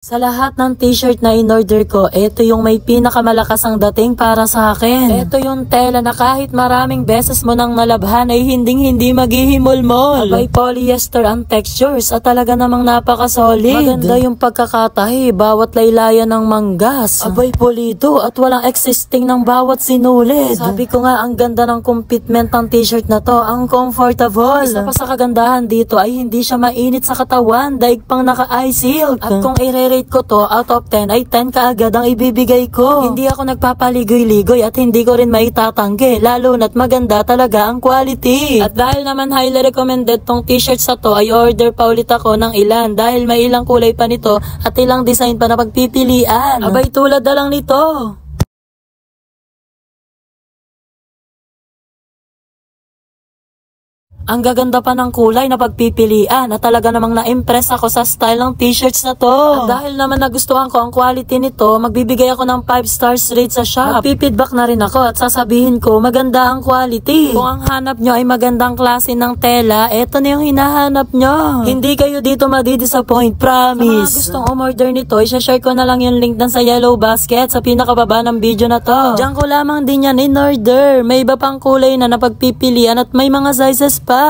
Sa lahat ng t-shirt na in-order ko, ito yung may pinakamalakas ang dating para sa akin. Ito yung tela na kahit maraming beses mo nang nalabhan ay hindi maghihimol-mol. Abay, polyester ang textures at talaga namang napaka-solid. Maganda yung pagkakatahi, bawat laylayan ng manggas. Abay, pulido at walang existing ng bawat sinulid. Sabi ko nga, ang ganda ng commitment ng t-shirt na to, ang comfortable. Isa pa sa kagandahan dito ay hindi siya mainit sa katawan, daig pang naka-eye silk. At kung rate ko to out of 10 ay 10 kaagad ang ibibigay ko. Hindi ako nagpapaligoy-ligoy at hindi ko rin maitatanggi, lalo na't maganda talaga ang quality. At dahil naman highly recommended tong t-shirt sa to ay order pa ulit ako ng ilan dahil may ilang kulay pa nito at ilang design pa na pagpipilian. Abay, tulad na lang nito. Ang gaganda pa ng kulay na pagpipilian at talaga namang na-impress ako sa style ng t-shirts na to. At dahil naman nagustuhan ko ang quality nito, magbibigay ako ng 5 stars rate sa shop. Magpipidback na rin ako at sasabihin ko maganda ang quality. Kung ang hanap nyo ay magandang klase ng tela, eto na yung hinahanap nyo. Hindi kayo dito madidisappoint, promise. Sa mga gustong umorder nito, isa-share ko na lang yung link dan sa yellow basket sa pinakababa ng video na to. Diyan ko lamang din yan in order. May iba pang kulay na napagpipilian at may mga sizes pa.